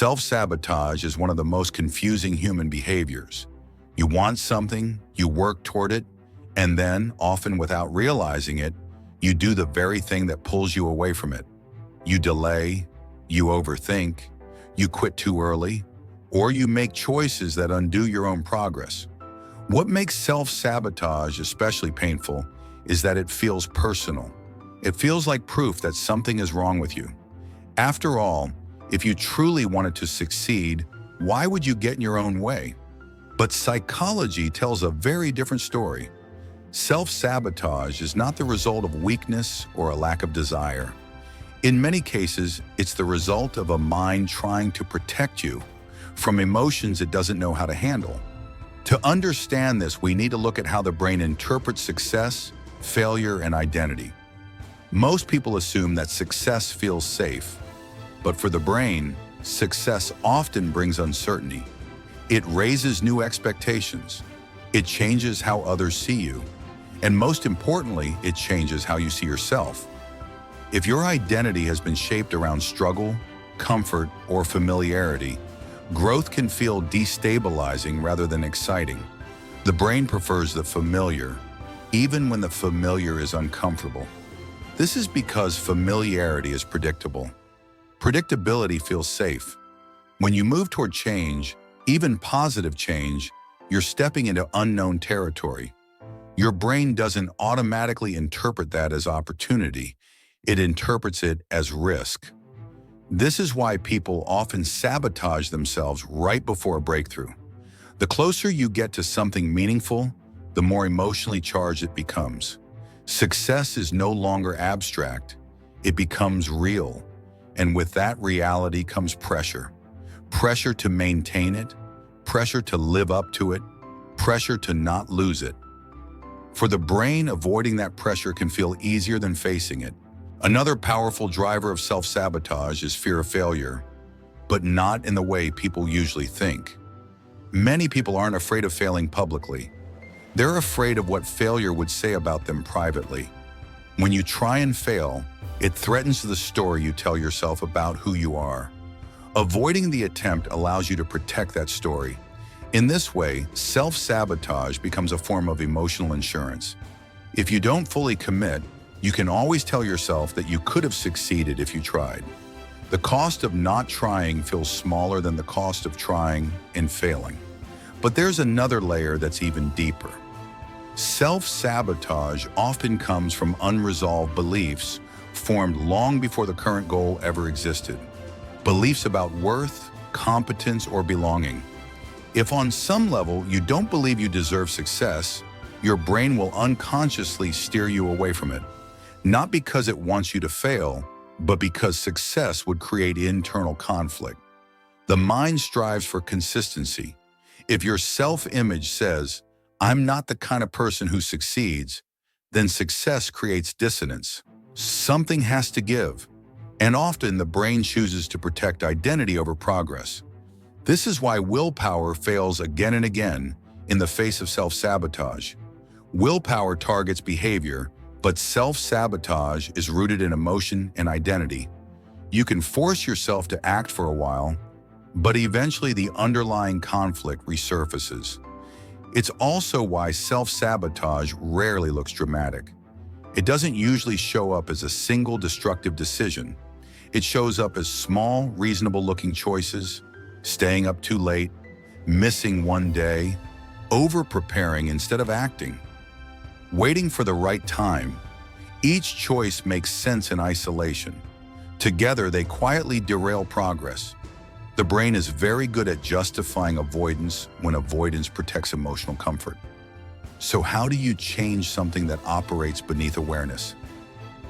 Self-sabotage is one of the most confusing human behaviors. You want something, you work toward it, and then, often without realizing it, you do the very thing that pulls you away from it. You delay, you overthink, you quit too early, or you make choices that undo your own progress. What makes self-sabotage especially painful is that it feels personal. It feels like proof that something is wrong with you. After all, if you truly wanted to succeed, why would you get in your own way? But psychology tells a very different story. Self-sabotage is not the result of weakness or a lack of desire. In many cases, it's the result of a mind trying to protect you from emotions it doesn't know how to handle. To understand this, we need to look at how the brain interprets success, failure, and identity. Most people assume that success feels safe, but for the brain, success often brings uncertainty. It raises new expectations. It changes how others see you. And most importantly, it changes how you see yourself. If your identity has been shaped around struggle, comfort, or familiarity, growth can feel destabilizing rather than exciting. The brain prefers the familiar, even when the familiar is uncomfortable. This is because familiarity is predictable. Predictability feels safe. When you move toward change, even positive change, you're stepping into unknown territory. Your brain doesn't automatically interpret that as opportunity. It interprets it as risk. This is why people often sabotage themselves right before a breakthrough. The closer you get to something meaningful, the more emotionally charged it becomes. Success is no longer abstract. It becomes real. And with that reality comes pressure. Pressure to maintain it, pressure to live up to it, pressure to not lose it. For the brain, avoiding that pressure can feel easier than facing it. Another powerful driver of self-sabotage is fear of failure, but not in the way people usually think. Many people aren't afraid of failing publicly. They're afraid of what failure would say about them privately. When you try and fail, it threatens the story you tell yourself about who you are. Avoiding the attempt allows you to protect that story. In this way, self-sabotage becomes a form of emotional insurance. If you don't fully commit, you can always tell yourself that you could have succeeded if you tried. The cost of not trying feels smaller than the cost of trying and failing. But there's another layer that's even deeper. Self-sabotage often comes from unresolved beliefs formed long before the current goal ever existed. Beliefs about worth, competence, or belonging. If on some level you don't believe you deserve success, your brain will unconsciously steer you away from it. Not because it wants you to fail, but because success would create internal conflict. The mind strives for consistency. If your self-image says, "I'm not the kind of person who succeeds," then success creates dissonance. Something has to give. And often the brain chooses to protect identity over progress. This is why willpower fails again and again in the face of self-sabotage. Willpower targets behavior, but self-sabotage is rooted in emotion and identity. You can force yourself to act for a while, but eventually the underlying conflict resurfaces. It's also why self-sabotage rarely looks dramatic. It doesn't usually show up as a single destructive decision. It shows up as small, reasonable-looking choices, staying up too late, missing one day, over-preparing instead of acting, waiting for the right time. Each choice makes sense in isolation. Together, they quietly derail progress. The brain is very good at justifying avoidance when avoidance protects emotional comfort. So how do you change something that operates beneath awareness?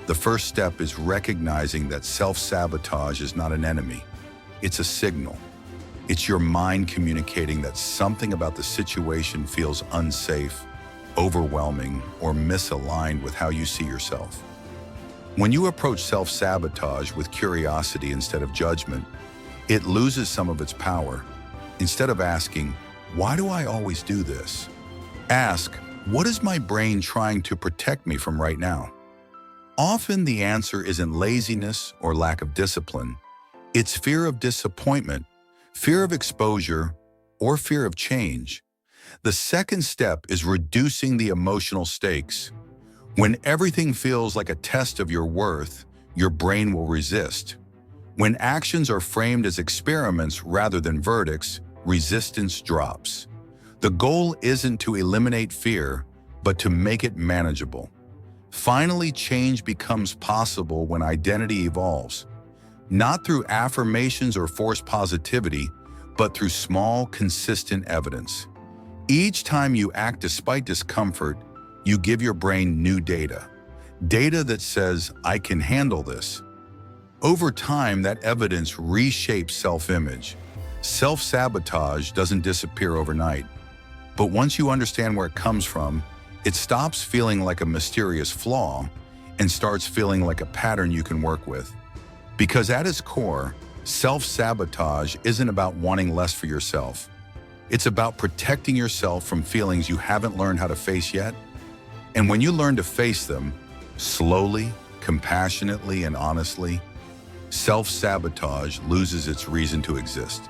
The first step is recognizing that self-sabotage is not an enemy. It's a signal. It's your mind communicating that something about the situation feels unsafe, overwhelming, or misaligned with how you see yourself. When you approach self-sabotage with curiosity instead of judgment, it loses some of its power. Instead of asking, "Why do I always do this?" ask, "What is my brain trying to protect me from right now?" Often the answer isn't laziness or lack of discipline. It's fear of disappointment fear of exposure, or fear of change. The second step is reducing the emotional stakes. When everything feels like a test of your worth, your brain will resist. When actions are framed as experiments rather than verdicts, resistance drops. The goal isn't to eliminate fear, but to make it manageable. Finally, change becomes possible when identity evolves, not through affirmations or forced positivity, but through small, consistent evidence. Each time you act despite discomfort, you give your brain new data. Data that says, I can handle this. Over time, that evidence reshapes self-image. Self-sabotage doesn't disappear overnight. But once you understand where it comes from, it stops feeling like a mysterious flaw and starts feeling like a pattern you can work with. Because at its core, self-sabotage isn't about wanting less for yourself. It's about protecting yourself from feelings you haven't learned how to face yet. And when you learn to face them, slowly, compassionately, and honestly, self-sabotage loses its reason to exist.